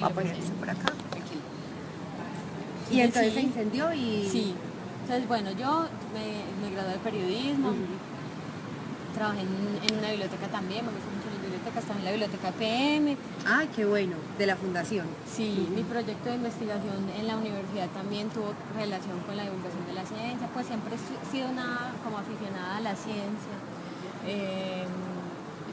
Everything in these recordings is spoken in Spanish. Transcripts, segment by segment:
a poner esto por acá. Tranquilo. Y entonces Sí. se incendió y... Sí. Entonces, bueno, yo me gradué de periodismo, trabajé en una biblioteca también, me gustan mucho las bibliotecas, también la biblioteca PM. Ay, qué bueno, de la fundación. Sí, mi proyecto de investigación en la universidad también tuvo relación con la divulgación de la ciencia, pues siempre he sido una como aficionada a la ciencia.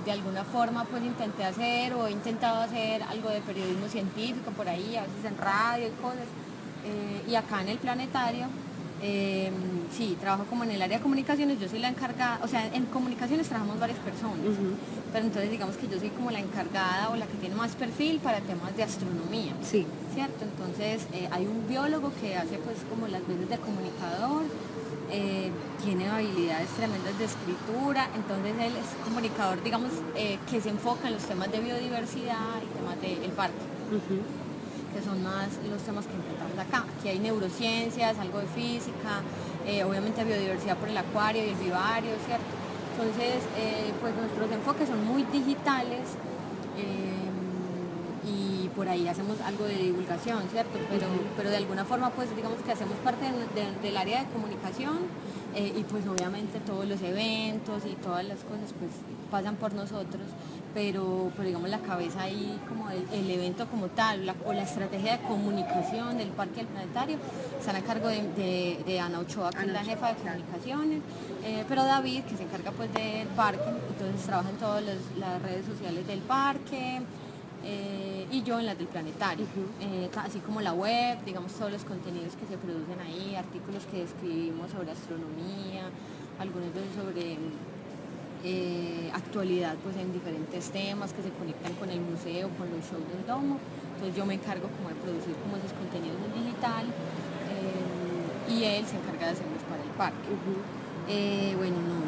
De alguna forma pues intenté hacer o he intentado hacer algo de periodismo científico por ahí, a veces en radio y cosas. Y acá en el planetario, sí, trabajo como en el área de comunicaciones, yo soy la encargada, o sea, en comunicaciones trabajamos varias personas, pero entonces digamos que yo soy como la encargada o la que tiene más perfil para temas de astronomía. Sí. ¿Cierto? Entonces hay un biólogo que hace pues como las veces de comunicador, tiene habilidades tremendas de escritura, entonces él es comunicador, digamos, que se enfoca en los temas de biodiversidad y temas del parque, que son más los temas que intentamos acá. Aquí hay neurociencias, algo de física, obviamente biodiversidad por el acuario y el vivario, ¿cierto? Entonces, pues nuestros enfoques son muy digitales, y por ahí hacemos algo de divulgación, ¿cierto? Pero de alguna forma, pues digamos que hacemos parte del área de comunicación, y pues obviamente todos los eventos y todas las cosas pues pasan por nosotros, pero digamos la cabeza ahí, como el evento como tal, o la estrategia de comunicación del Parque del Planetario, están a cargo de Ana Ochoa, que es la jefa de comunicaciones, pero David, que se encarga pues del parque, entonces trabaja en todas las redes sociales del parque, y yo en las del planetario, así como la web, digamos todos los contenidos que se producen ahí, artículos que escribimos sobre astronomía, algunos veces sobre actualidad pues en diferentes temas que se conectan con el museo, con los shows del domo. Entonces yo me encargo como de producir como esos contenidos en digital, y él se encarga de hacerlos para el parque. Bueno, no,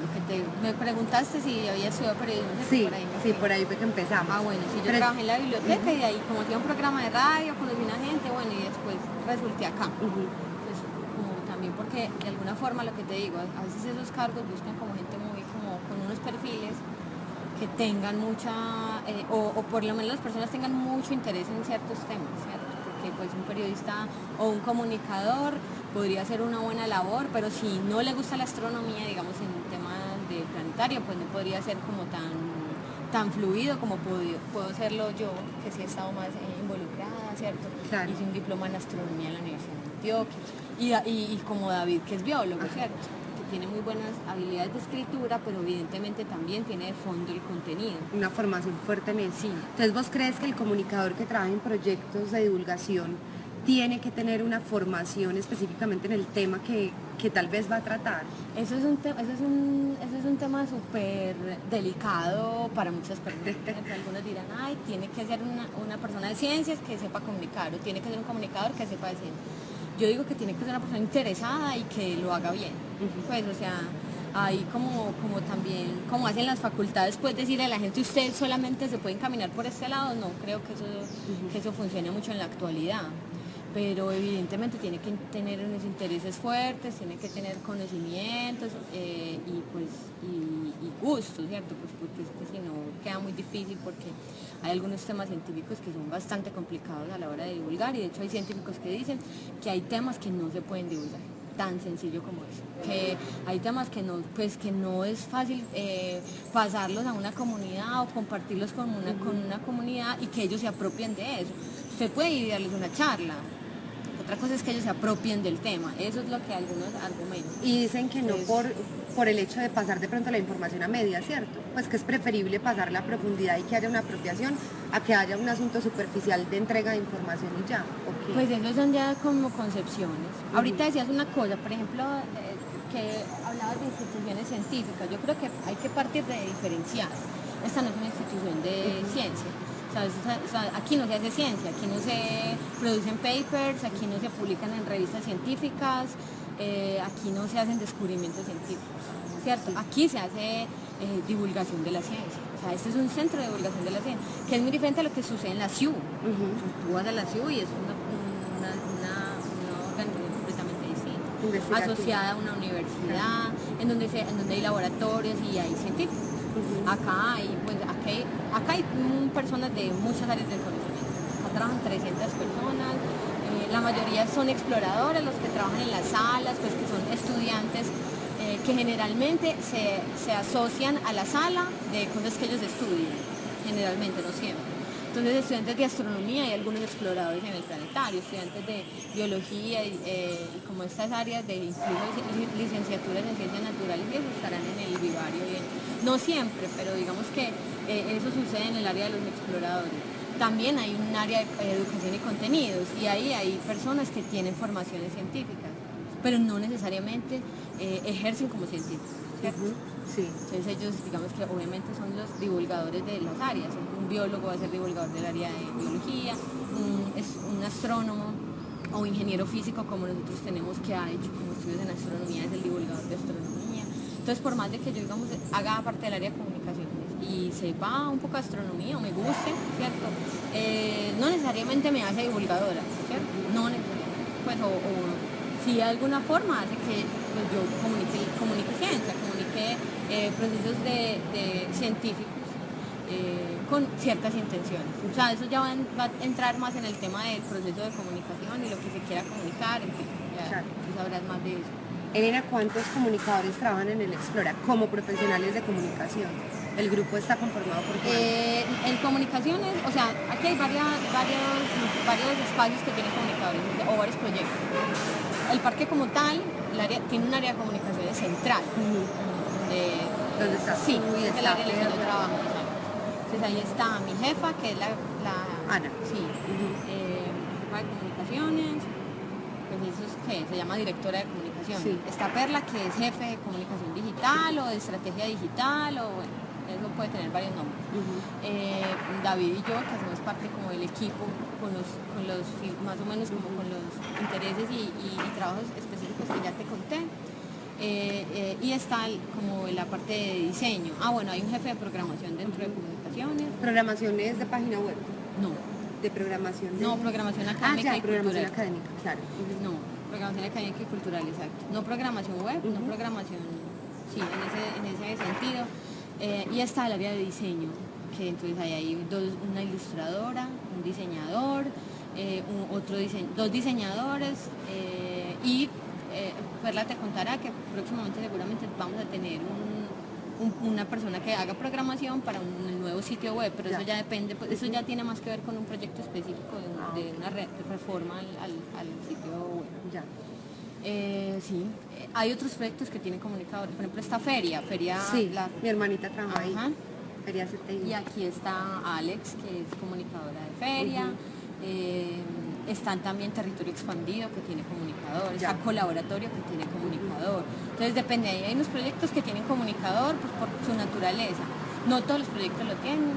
me preguntaste si había estudiado periodismo. Sí, por ahí me sí, fui. por ahí fue que empezamos. Bueno, sí, yo Pero- trabajé en la biblioteca y de ahí como hacía un programa de radio, conocí una gente, bueno, y después resulté acá. Pues, como también porque de alguna forma lo que te digo, a veces esos cargos buscan como gente muy como con unos perfiles que tengan mucha, o por lo menos las personas tengan mucho interés en ciertos temas, ¿cierto? Porque pues un periodista o un comunicador podría hacer una buena labor, pero si no le gusta la astronomía, digamos en temas de planetario, pues no podría ser como tan fluido como puedo serlo yo, que sí he estado más involucrada, ¿cierto? Claro. Hice un diploma en astronomía en la Universidad de Antioquia, y como David, que es biólogo, ¿cierto? Que tiene muy buenas habilidades de escritura, pero evidentemente también tiene de fondo el contenido. Una formación fuerte en eso. Sí. Entonces, ¿vos crees que el comunicador que trabaja en proyectos de divulgación tiene que tener una formación específicamente en el tema que tal vez va a tratar? Eso es un tema súper delicado para muchas personas. Algunos dirán, ay, tiene que ser una persona de ciencias que sepa comunicar, o tiene que ser un comunicador que sepa de ciencias. Yo digo que tiene que ser una persona interesada y que lo haga bien. Pues, o sea, ahí como también, como hacen las facultades, pues decirle a la gente, usted solamente se puede encaminar por este lado, no creo que eso funcione mucho en la actualidad. Pero evidentemente tiene que tener unos intereses fuertes, tiene que tener conocimientos, y gustos, ¿cierto? Pues porque es que si no queda muy difícil, porque hay algunos temas científicos que son bastante complicados a la hora de divulgar, y de hecho hay científicos que dicen que hay temas que no se pueden divulgar, tan sencillo como eso, que hay temas que no es fácil pasarlos a una comunidad o compartirlos con una comunidad y que ellos se apropien de eso. Usted puede ir a darles una charla. Otra cosa es que ellos se apropien del tema. Eso es lo que algunos argumentan. Y dicen que no Pues, por el hecho de pasar de pronto la información a media, ¿cierto? Pues que es preferible pasar la profundidad y que haya una apropiación a que haya un asunto superficial de entrega de información y ya. ¿O qué? pues esos son ya como concepciones. Ahorita decías una cosa, por ejemplo, que hablabas de instituciones científicas. Yo creo que hay que partir de diferenciar. Esta no es una institución de ciencia. O sea, aquí no se hace ciencia, aquí no se producen papers, aquí no se publican en revistas científicas, aquí no se hacen descubrimientos científicos, ¿cierto? Aquí se hace divulgación de la ciencia. O sea, este es un centro de divulgación de la ciencia, que es muy diferente a lo que sucede en la CIU. Tú vas a la CIU y es una organización completamente distinta, asociada a una universidad, en donde hay laboratorios y hay científicos. Acá hay personas de muchas áreas del conocimiento, trabajan 300 personas. La mayoría son exploradores, los que trabajan en las salas, pues que son estudiantes que generalmente se asocian a la sala de cosas que ellos estudian, generalmente, no siempre. Entonces, estudiantes de astronomía y algunos exploradores en el planetario, estudiantes de biología y como estas áreas de incluso licenciaturas en ciencias naturales y eso estarán en el vivario. No siempre, pero digamos que eso sucede en el área de los exploradores. También hay un área de educación y contenidos y ahí hay personas que tienen formaciones científicas, pero no necesariamente ejercen como científicos, ¿cierto? Sí. Entonces ellos, digamos que obviamente son los divulgadores de las áreas. Un biólogo va a ser divulgador del área de biología, un astrónomo o ingeniero físico como nosotros tenemos que ha hecho como estudios en astronomía es el divulgador de astronomía. Entonces por más de que yo digamos haga parte del área de comunicaciones y sepa un poco de astronomía o me guste, ¿cierto? No necesariamente me hace divulgadora, ¿cierto? No necesariamente, pues si de alguna forma hace que pues, yo comunique ciencia, comunique procesos de científicos con ciertas intenciones. O sea, eso ya va a entrar más en el tema del proceso de comunicación y lo que se quiera comunicar, en fin, ya tú sabrás más de eso. Elena, ¿cuántos comunicadores trabajan en el Explora como profesionales de comunicación? ¿El grupo está conformado por cuántos? En comunicaciones, o sea, aquí hay varios espacios que tienen comunicadores o varios proyectos. El parque como tal tiene un área de comunicaciones central. ¿Dónde está? Sí, es el área en el que yo trabajo. Entonces ahí está mi jefa, que es la Ana. Sí, jefa de comunicaciones. Pues eso es que se llama directora de comunicación. Sí. Está Perla, que es jefe de comunicación digital o de estrategia digital o bueno, eso puede tener varios nombres. David y yo, que hacemos parte como del equipo con los más o menos como con los intereses y trabajos específicos que ya te conté. Y está como la parte de diseño. Bueno, hay un jefe de programación dentro de comunicaciones. ¿Programaciones de página web? No. ¿De programación? No, programación académica y programación cultural. académica, claro. No, programación académica y cultural, exacto. No programación web, no programación, sí, en ese sentido. Y está el área de diseño, que entonces ahí hay una ilustradora, un diseñador, dos diseñadores y Perla te contará que próximamente seguramente vamos a tener una persona que haga programación para un nuevo sitio web, pero eso ya depende, pues, eso ya tiene más que ver con un proyecto específico de una reforma al sitio web. Ya. Sí, hay otros proyectos que tienen comunicadores, por ejemplo esta feria. Sí, mi hermanita trabaja ahí. Feria CTI. Y aquí está Alex, que es comunicadora de feria. Están también Territorio Expandido, que tiene comunicador. Está Colaboratorio, que tiene comunicador. Entonces depende, ahí hay unos proyectos que tienen comunicador pues, por su naturaleza. No todos los proyectos lo tienen,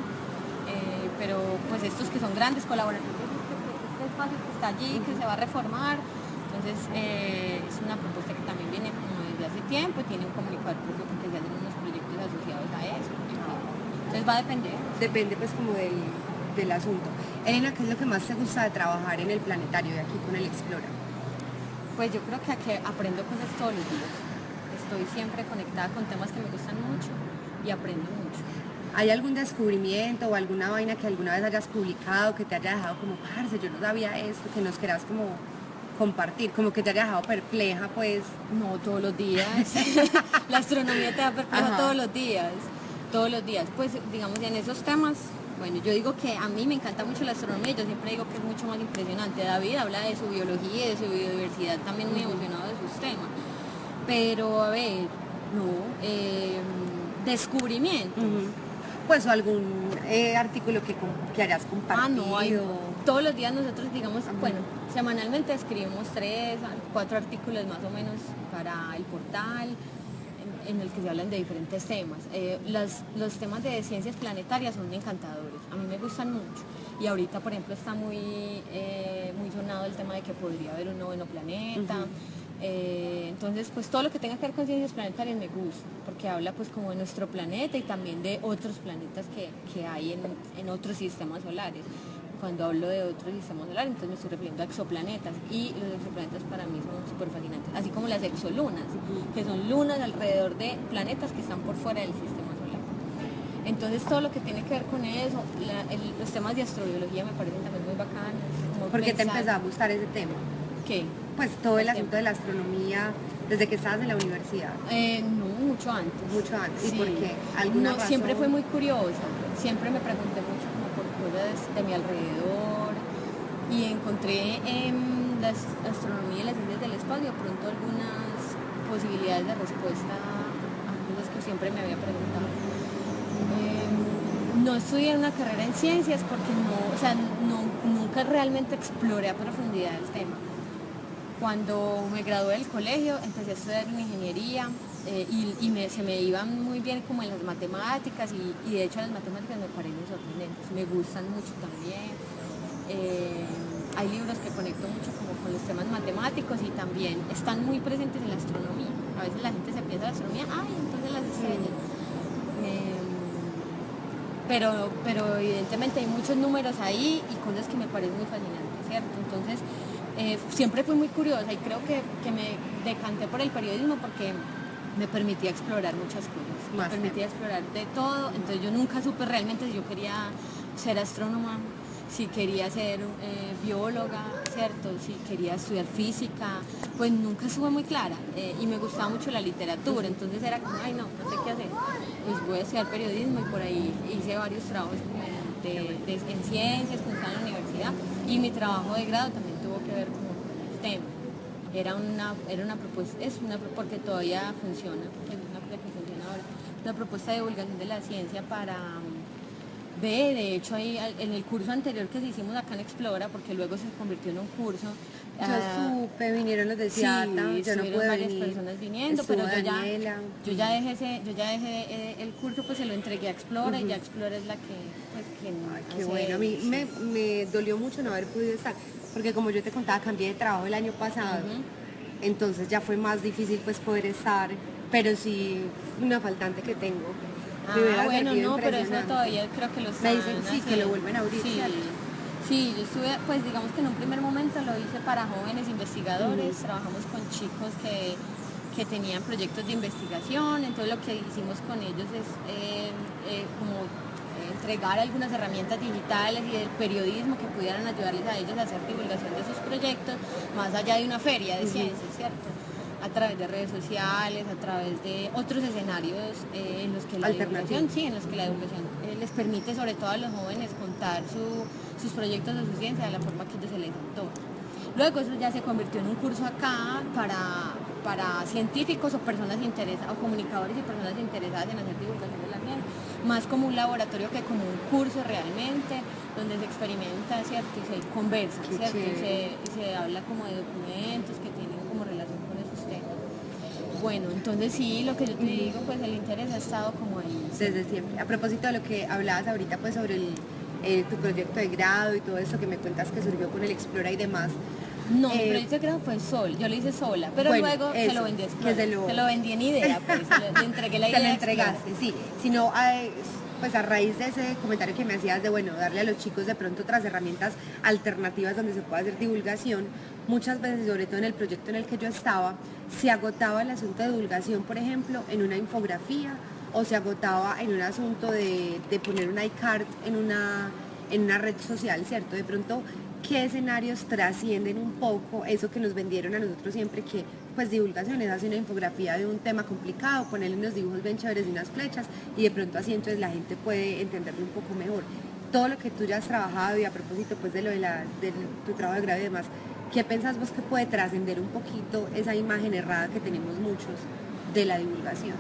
pero pues estos que son grandes colaboratorios, este espacio que está allí, que se va a reformar. Entonces es una propuesta que también viene como desde hace tiempo y tiene un comunicador propio porque se hacen unos proyectos asociados a eso. Entonces va a depender. Depende pues como del asunto. Elena, ¿qué es lo que más te gusta de trabajar en el planetario de aquí con el Explora? Pues yo creo que aquí aprendo cosas todos los días. Estoy siempre conectada con temas que me gustan mucho y aprendo mucho. ¿Hay algún descubrimiento o alguna vaina que alguna vez hayas publicado que te haya dejado como, parce, yo no sabía esto, que nos quieras como compartir, como que te haya dejado perpleja, pues? No, todos los días. La astronomía te da perpleja todos los días. Todos los días. Pues digamos en esos temas, bueno, yo digo que a mí me encanta mucho la astronomía y yo siempre digo que es mucho más impresionante. David habla de su biología y de su biodiversidad, también muy emocionado de sus temas. Pero a ver, descubrimientos. Pues o algún artículo que hayas compartido. Hay todos los días nosotros digamos, bueno, semanalmente escribimos 3 a 4 artículos más o menos para el portal en el que se hablan de diferentes temas. Los temas de ciencias planetarias son encantadores, a mí me gustan mucho. Y ahorita, por ejemplo, está muy sonado el tema de que podría haber un noveno planeta. Entonces, pues todo lo que tenga que ver con ciencias planetarias me gusta, porque habla pues como de nuestro planeta y también de otros planetas que hay en otros sistemas solares. Cuando hablo de otros sistemas solares, entonces me estoy refiriendo a exoplanetas, y los exoplanetas para mí son súper fascinantes, así como las exolunas, que son lunas alrededor de planetas que están por fuera del sistema solar. Entonces todo lo que tiene que ver con eso, los temas de astrobiología me parecen también muy bacanos. Como ¿Por qué te pensar, empezó a gustar ese tema? ¿qué? Pues todo el El asunto tema. de la astronomía desde que estabas en la universidad. No, mucho antes. Mucho antes. ¿Y Sí. por qué? ¿Alguna razón? Siempre fue muy curiosa, siempre me pregunté mucho como por cosas de mi alrededor y encontré en la astronomía y las ciencias del espacio pronto algunas posibilidades de respuesta a cosas que siempre me había preguntado. No estudié una carrera en ciencias porque nunca realmente exploré a profundidad el tema. Cuando me gradué del colegio empecé a estudiar en ingeniería se me iban muy bien como en las matemáticas y de hecho las matemáticas me parecen sorprendentes, me gustan mucho también. Hay libros que conecto mucho como con los temas matemáticos y también están muy presentes en la astronomía. A veces la gente se piensa en la astronomía, ay, entonces las estrellas. Pero evidentemente hay muchos números ahí y cosas que me parecen muy fascinantes, ¿cierto? Entonces, siempre fui muy curiosa y creo que me decanté por el periodismo porque me permitía explorar muchas cosas, me permitía explorar de todo, entonces yo nunca supe realmente si yo quería ser astrónoma, si quería ser bióloga, ¿cierto? Si quería estudiar física, pues nunca estuve muy clara y me gustaba mucho la literatura, entonces era como, ay no sé qué hacer, pues voy a estudiar periodismo y por ahí hice varios trabajos en ciencias cuando estaba en la universidad y mi trabajo de grado también tuvo que ver como con el tema. Era una propuesta, porque todavía funciona, porque es una cosa que funciona ahora, una propuesta de divulgación de la ciencia para de hecho ahí en el curso anterior que hicimos acá en Explora, porque luego se convirtió en un curso. Yo supe, vinieron los de Ciata, Sí, yo no pude varias venir. personas viniendo, Estuvo pero Daniela. yo ya dejé el curso, pues se lo entregué a Explora y ya Explora es la que, pues, Ay, qué hace bueno. A mí sí. me dolió mucho no haber podido estar, porque como yo te contaba, cambié de trabajo el año pasado, entonces ya fue más difícil pues poder estar, pero sí una faltante que tengo. Me hubiera Bueno, servido no, pero eso impresionante. todavía creo que lo Me están dicen sí, que lo vuelven a abrir, Sí, ¿cierto? sí, yo estuve, pues digamos que en un primer momento lo hice para jóvenes investigadores, trabajamos con chicos que tenían proyectos de investigación, entonces lo que hicimos con ellos es como entregar algunas herramientas digitales y del periodismo que pudieran ayudarles a ellos a hacer divulgación de sus proyectos, más allá de una feria de ciencias, ¿cierto? A través de redes sociales, a través de otros escenarios en los que la divulgación, en los que la divulgación les permite sobre todo a los jóvenes contar sus proyectos o su ciencia de la forma que a ellos se les antoja. Luego eso ya se convirtió en un curso acá para científicos o personas interesadas, o comunicadores y personas interesadas en hacer divulgación de la ciencia, más como un laboratorio que como un curso realmente, donde se experimenta, ¿cierto? Y se conversa, ¿cierto? Y se habla como de documentos que tienen como relación con esos temas. Bueno, entonces sí, lo que yo te digo, pues el interés ha estado como ahí. Desde siempre. A propósito de lo que hablabas ahorita, pues sobre tu proyecto de grado y todo eso que me cuentas que surgió con el Explora y demás. No, mi proyecto de grado fue yo lo hice sola, pero bueno, luego eso, se lo vendí a que se lo vendí en idea, pues, le entregué la idea. Se lo a entregaste, sí. Sino, pues a raíz de ese comentario que me hacías de, bueno, darle a los chicos de pronto otras herramientas alternativas donde se pueda hacer divulgación, muchas veces, sobre todo en el proyecto en el que yo estaba, se agotaba el asunto de divulgación, por ejemplo, en una infografía o se agotaba en un asunto de poner un iCard en una red social, ¿cierto? De pronto, ¿qué escenarios trascienden un poco eso que nos vendieron a nosotros siempre, que pues divulgación es hacer una infografía de un tema complicado, ponerle unos dibujos bien chéveres y unas flechas y de pronto así entonces la gente puede entenderlo un poco mejor? Todo lo que tú ya has trabajado y a propósito pues de lo de tu trabajo de grado y demás, ¿qué pensás vos que puede trascender un poquito esa imagen errada que tenemos muchos de la divulgación?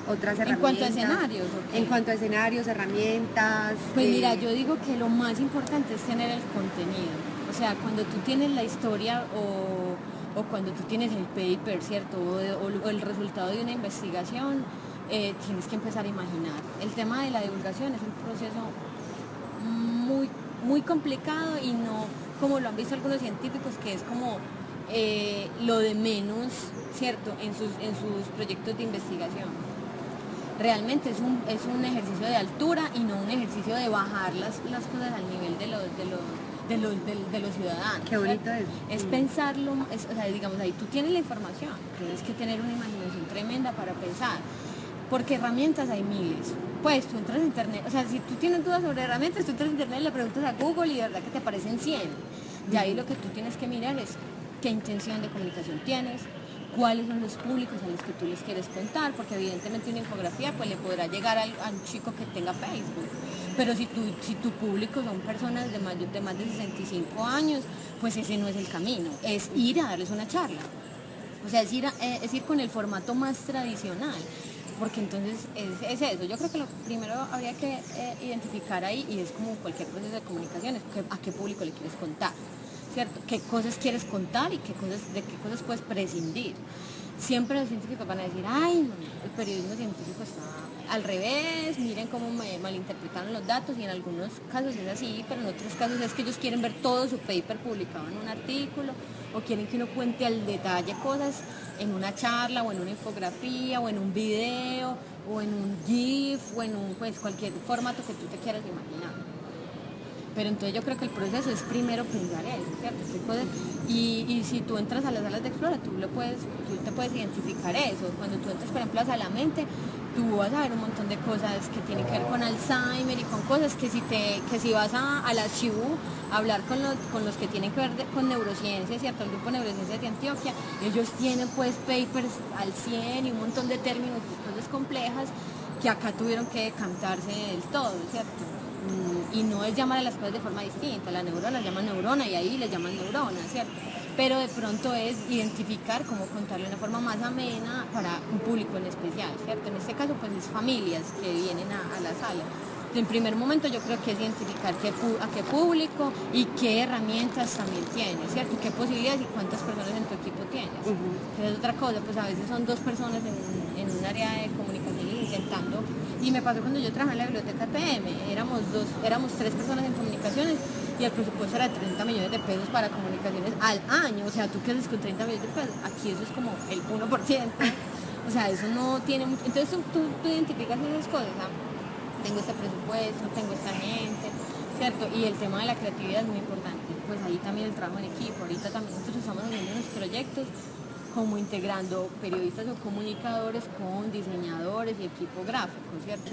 Otras herramientas. ¿En cuanto a escenarios? En cuanto a escenarios, herramientas. Pues mira, yo digo que lo más importante es tener el contenido. O sea, cuando tú tienes la historia o cuando tú tienes el paper, ¿cierto? O el resultado de una investigación, tienes que empezar a imaginar. El tema de la divulgación es un proceso muy, muy complicado y no como lo han visto algunos científicos, que es como lo de menos, ¿cierto? En sus proyectos de investigación. Realmente es un ejercicio de altura y no un ejercicio de bajar las cosas al nivel de los ciudadanos. Qué bonito es pensarlo, o sea, digamos, ahí tú tienes la información, tienes que tener una imaginación tremenda para pensar, porque herramientas hay miles, Pues tú entras a internet, o sea, si tú tienes dudas sobre herramientas, tú entras a internet, le preguntas a Google y de verdad que te aparecen 100. De ahí lo que tú tienes que mirar es qué intención de comunicación tienes, cuáles son los públicos a los que tú les quieres contar, porque evidentemente una infografía pues le podrá llegar a un chico que tenga Facebook. Pero si tu público son personas de más de 65 años, pues ese no es el camino, es ir a darles una charla. O sea, es ir con el formato más tradicional, porque entonces es eso. Yo creo que lo primero habría que identificar ahí, y es como cualquier proceso de comunicación, es a qué público le quieres contar, ¿cierto? ¿Qué cosas quieres contar y de qué cosas puedes prescindir? Siempre los científicos van a decir, ay, no, el periodismo científico está al revés, miren cómo me malinterpretaron los datos, y en algunos casos es así, pero en otros casos es que ellos quieren ver todo su paper publicado en un artículo, o quieren que uno cuente al detalle cosas en una charla, o en una infografía, o en un video, o en un GIF, o en pues, cualquier formato que tú te quieras imaginar. Pero entonces yo creo que el proceso es primero pensar eso, ¿cierto? Y si tú entras a las salas de Explora, tú te puedes identificar eso. Cuando tú entras, por ejemplo, a Salamente, tú vas a ver un montón de cosas que tienen que ver con Alzheimer y con cosas que si vas a la CIU a hablar con los que tienen que ver con neurociencias, ¿cierto? El grupo de neurociencias de Antioquia, ellos tienen pues papers al 100 y un montón de términos y cosas complejas que acá tuvieron que cantarse del todo, ¿cierto? Y no es llamar a las cosas de forma distinta, la neurona las llaman neurona y ahí les llaman neurona, ¿cierto? Pero de pronto es identificar cómo contarlo de una forma más amena para un público en especial, ¿cierto? En este caso pues es familias que vienen a la sala. En primer momento yo creo que es identificar a qué público y qué herramientas también tienes, ¿cierto? Y qué posibilidades y cuántas personas en tu equipo tienes. Que es otra cosa, pues a veces son 2 personas en un área de comunicación intentando. Y me pasó cuando yo trabajé en la biblioteca TM, éramos 3 personas en comunicaciones y el presupuesto era de 30 millones de pesos para comunicaciones al año. O sea, ¿tú qué haces con 30 millones de pesos? Aquí eso es como el 1%. O sea, eso no tiene mucho. Entonces tú identificas esas cosas, ¿no? Tengo este presupuesto, tengo esta gente, ¿cierto? Y el tema de la creatividad es muy importante. Pues ahí también el trabajo en equipo. Ahorita también nosotros estamos haciendo unos proyectos como integrando periodistas o comunicadores con diseñadores y equipo gráfico, ¿cierto?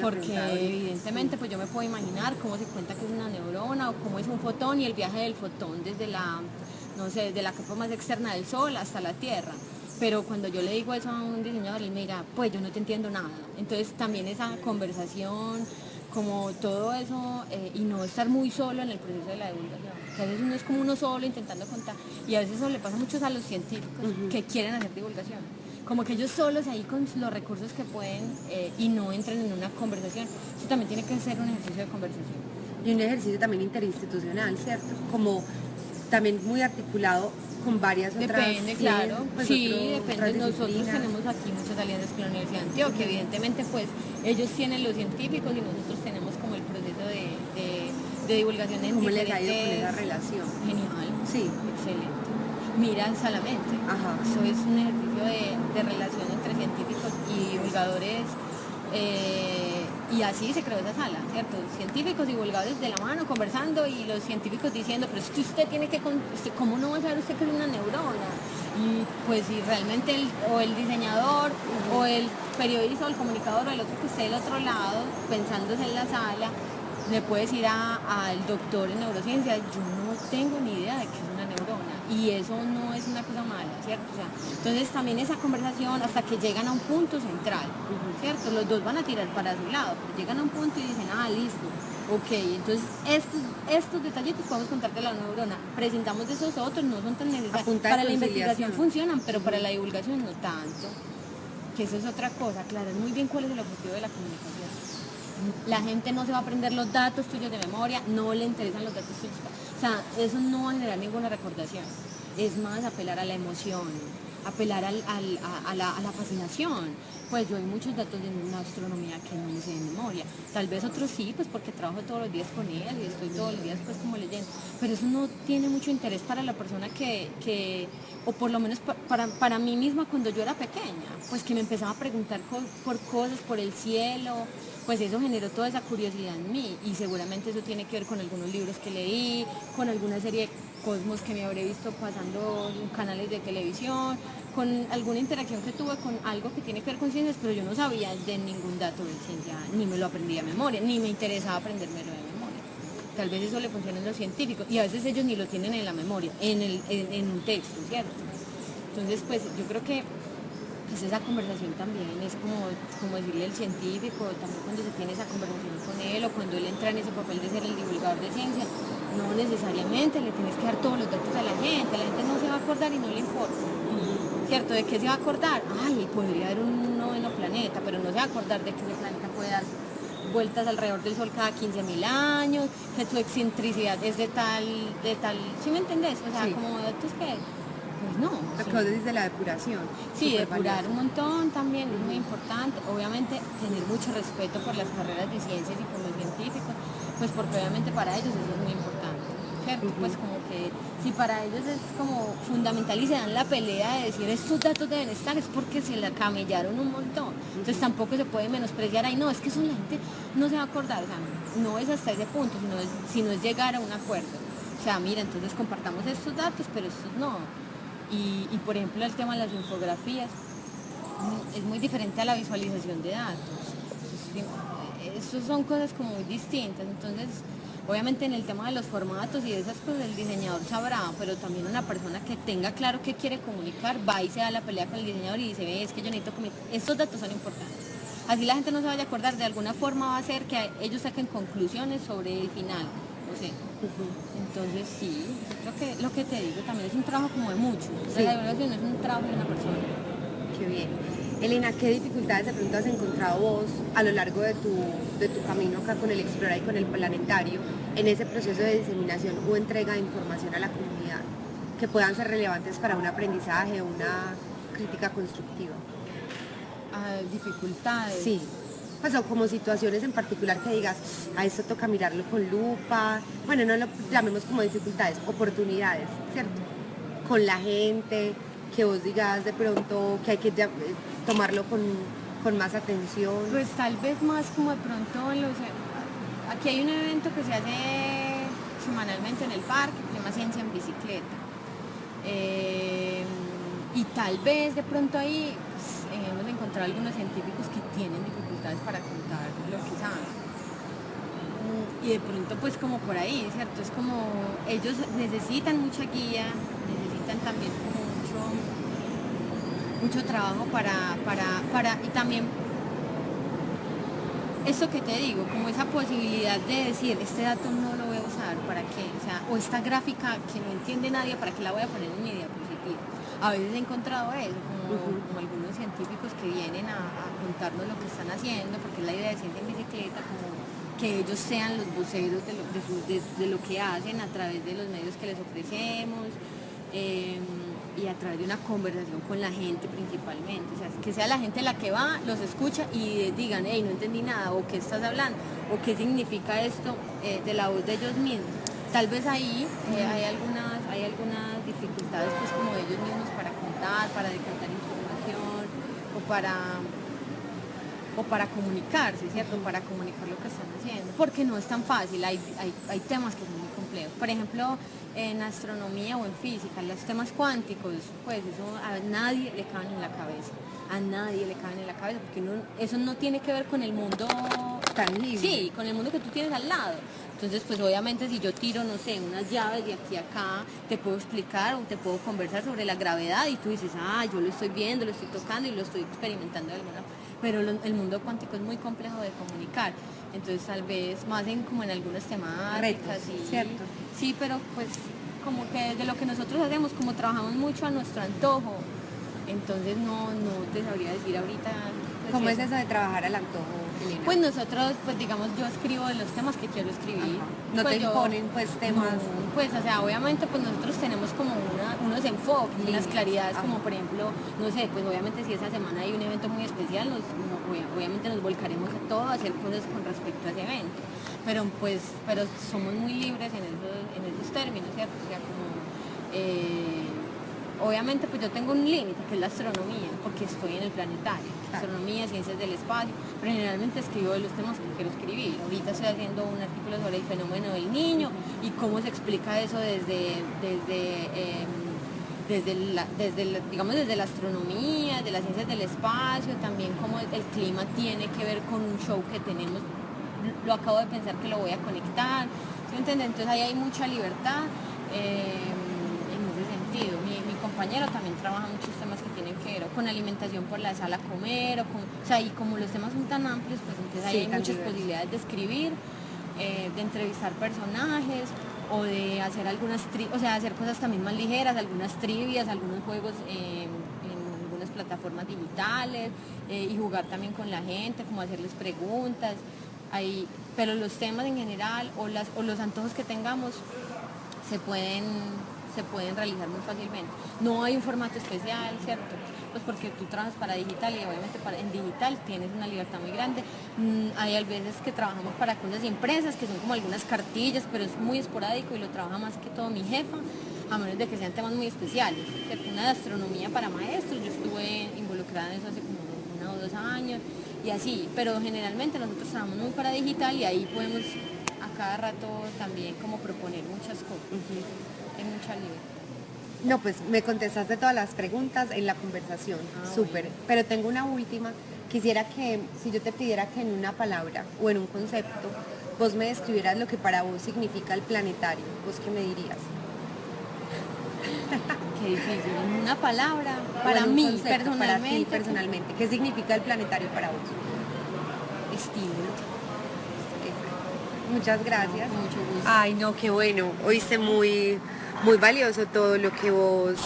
Porque evidentemente pues yo me puedo imaginar cómo se cuenta que es una neurona o cómo es un fotón y el viaje del fotón desde desde la capa más externa del Sol hasta la Tierra. Pero cuando yo le digo eso a un diseñador, él me dirá, pues yo no te entiendo nada. Entonces también esa conversación, como todo eso, y no estar muy solo en el proceso de la divulgación. Que a veces uno es como uno solo intentando contar, y a veces eso le pasa mucho a los científicos que quieren hacer divulgación. Como que ellos solos ahí con los recursos que pueden y no entran en una conversación. Eso también tiene que ser un ejercicio de conversación. Y un ejercicio también interinstitucional, ¿cierto? Como también muy articulado con varias otras. Depende, claro. Pues sí, depende. Nosotros tenemos aquí muchas alianzas con la Universidad de Antioquia. Evidentemente, pues ellos tienen los científicos y nosotros tenemos como el proceso de divulgación en ¿Cómo diferentes... les ha ido con esa relación? Genial. Sí. Excelente. Mira, Salamente. Ajá. Eso es un ejercicio de relación entre científicos y divulgadores. Y así se creó esa sala, ¿cierto? Científicos y divulgadores de la mano conversando y los científicos diciendo, pero es que usted tiene que, ¿cómo no va a saber usted que es una neurona? Y pues si realmente el diseñador o el periodista o el comunicador o el otro que esté del otro lado pensándose en la sala, le puede decir al doctor en neurociencia, yo no tengo ni idea de qué es una neurona. Y eso no es una cosa mala, ¿cierto? O sea, entonces también esa conversación hasta que llegan a un punto central, ¿cierto? Los dos van a tirar para su lado, pero llegan a un punto y dicen, listo, ok, entonces estos detallitos podemos contar de la neurona, presentamos de esos otros, no son tan necesarios. Para la investigación funcionan, pero para la divulgación no tanto. Que eso es otra cosa, claro, es muy bien cuál es el objetivo de la comunicación. La gente no se va a aprender los datos tuyos de memoria, no le interesan los datos tuyos. O sea, eso no va a generar ninguna recordación. Es más apelar a la emoción, apelar a la fascinación. Pues yo hay muchos datos de una astronomía que no me sé de memoria. Tal vez otros sí, pues porque trabajo todos los días con él y estoy todos los días pues como leyendo. Pero eso no tiene mucho interés para la persona o por lo menos para mí misma cuando yo era pequeña, pues que me empezaba a preguntar por cosas, por el cielo, pues eso generó toda esa curiosidad en mí y seguramente eso tiene que ver con algunos libros que leí, con alguna serie de Cosmos que me habré visto pasando en canales de televisión, con alguna interacción que tuve con algo que tiene que ver con ciencias, pero yo no sabía de ningún dato de ciencia, ni me lo aprendí a memoria, ni me interesaba aprendérmelo de memoria. Tal vez eso le funciona a los científicos y a veces ellos ni lo tienen en la memoria, en un texto, ¿cierto? Entonces, pues yo creo que pues esa conversación también es como decirle al científico, también cuando se tiene esa conversación con él o cuando él entra en ese papel de ser el divulgador de ciencia, no necesariamente le tienes que dar todos los datos a la gente no se va a acordar y no le importa. ¿Cierto? ¿De qué se va a acordar? Ay, podría haber un noveno planeta, pero no se va a acordar de que ese planeta puede dar vueltas alrededor del Sol cada 15.000 años, que su excentricidad es de tal, ¿sí me entendés? O sea, Sí. como datos que, pues no. Lo Sí. que vos decís de la depuración. Sí, Súper depurar valioso. un montón también es muy importante. Obviamente tener mucho respeto por las carreras de ciencias y por los científicos, pues porque obviamente para ellos eso es muy importante, ¿cierto? Pues como que si para ellos es como fundamental y se dan la pelea de decir estos datos deben estar, es porque se la camellaron un montón. Entonces tampoco se puede menospreciar ahí, no, es que eso la gente no se va a acordar, o sea, no es hasta ese punto, sino es llegar a un acuerdo. O sea, mira, entonces compartamos estos datos, pero estos no. Y por ejemplo el tema de las infografías es muy diferente a la visualización de datos. Eso son cosas como muy distintas. Entonces, obviamente en el tema de los formatos y de esas cosas el diseñador sabrá, pero también una persona que tenga claro qué quiere comunicar va y se da la pelea con el diseñador y dice, ve, es que yo necesito comunicar. Estos datos son importantes. Así la gente no se vaya a acordar, de alguna forma va a ser que ellos saquen conclusiones sobre el final. O sea, entonces sí, yo creo que lo que te digo también es un trabajo como de muchos. Sí. La evaluación no es un trabajo de una persona. Qué bien. Elena, ¿qué dificultades de pronto has encontrado vos a lo largo de tu camino acá con el Explora y con el Planetario en ese proceso de diseminación o entrega de información a la comunidad que puedan ser relevantes para un aprendizaje o una crítica constructiva? Dificultades. Sí. Pues o como situaciones en particular que digas, a esto toca mirarlo con lupa. Bueno, no lo llamemos como dificultades, oportunidades, ¿cierto? Con la gente, que vos digas de pronto que hay que tomarlo con más atención. Pues tal vez más como de pronto aquí hay un evento que se hace semanalmente en el parque que se llama Ciencia en Bicicleta. Y tal vez de pronto ahí pues, hemos encontrado algunos científicos que tienen dificultades para contar lo que saben. Y de pronto pues como por ahí, ¿cierto? Es como ellos necesitan mucha guía, necesitan también como mucho trabajo y también eso que te digo, como esa posibilidad de decir, este dato no lo voy a usar, ¿para qué? O sea, o esta gráfica que no entiende nadie, ¿para qué la voy a poner en mi diapositiva? A veces he encontrado eso, como algunos científicos que vienen a contarnos lo que están haciendo, porque es la idea de Ciencia en Bicicleta, como que ellos sean los voceros de lo que hacen a través de los medios que les ofrecemos. Y a través de una conversación con la gente principalmente, o sea, que sea la gente la que va, los escucha y digan, hey, no entendí nada, o qué estás hablando, o qué significa esto de la voz de ellos mismos. Tal vez ahí hay algunas dificultades pues como de ellos mismos para contar, para decantar información, o para comunicarse, ¿cierto? Para comunicar lo que están haciendo, porque no es tan fácil, hay temas que son muy complejos. Por ejemplo, en astronomía o en física, los temas cuánticos, pues eso a nadie le caben en la cabeza, porque eso no tiene que ver con el mundo tangible. Sí, con el mundo que tú tienes al lado. Entonces, pues obviamente si yo tiro, no sé, unas llaves de aquí a acá, te puedo explicar o te puedo conversar sobre la gravedad y tú dices, yo lo estoy viendo, lo estoy tocando y lo estoy experimentando de alguna forma. Pero el mundo cuántico es muy complejo de comunicar. Entonces, tal vez más como en algunas temáticas. Retos, ¿cierto? Sí, pero pues como que de lo que nosotros hacemos, como trabajamos mucho a nuestro antojo, entonces no te sabría decir ahorita. Pues, ¿Cómo es eso de trabajar al antojo, Elena? Pues nosotros, pues digamos, yo escribo de los temas que quiero escribir. No pues te imponen pues temas. No, pues o sea, obviamente pues nosotros tenemos como unos enfoques, unas claridades, como por ejemplo, no sé, pues obviamente si esa semana hay un evento muy especial, obviamente nos volcaremos a todo, a hacer cosas con respecto a ese evento. Pero somos muy libres en esos términos, ¿cierto? O sea, como obviamente pues yo tengo un límite que es la astronomía, porque estoy en el planetario, astronomía, ciencias del espacio, pero generalmente escribo de los temas que quiero escribir. Ahorita estoy haciendo un artículo sobre el fenómeno del niño y cómo se explica eso digamos desde la astronomía, de las ciencias del espacio, también cómo el clima tiene que ver con un show que tenemos, lo acabo de pensar que lo voy a conectar, ¿sí me entiendes? Entonces ahí hay mucha libertad en ese sentido. Mi compañero también trabaja muchos temas que tienen que ver con alimentación por la sala a comer, o sea, y como los temas son tan amplios, pues entonces ahí hay muchas posibilidades de escribir, de entrevistar personajes, o de hacer hacer cosas también más ligeras, algunas trivias, algunos juegos en algunas plataformas digitales, y jugar también con la gente, como hacerles preguntas. Pero los temas en general o los antojos que tengamos se pueden realizar muy fácilmente. No hay un formato especial, ¿cierto? Pues porque tú trabajas para digital y obviamente en digital tienes una libertad muy grande. Hay a veces que trabajamos para cosas impresas, que son como algunas cartillas, pero es muy esporádico y lo trabaja más que todo mi jefa, a menos de que sean temas muy especiales. ¿Cierto? Una de astronomía para maestros, yo estuve involucrada en eso hace como 1 o 2 años y así, pero generalmente nosotros trabajamos muy para digital y ahí podemos a cada rato también como proponer muchas cosas. Hay mucha libertad. No, pues me contestaste todas las preguntas en la conversación, súper. Bueno. Pero tengo una última. Quisiera que, si yo te pidiera que en una palabra o en un concepto, vos me describieras lo que para vos significa el planetario, ¿vos qué me dirías? Qué difícil, en una palabra, Para mí, concepto, personalmente. para ti, personalmente. ¿Qué significa el planetario para vos? Estímulo. Muchas gracias. Con mucho gusto. Ay, no, qué bueno. Oíste muy valioso todo lo que vos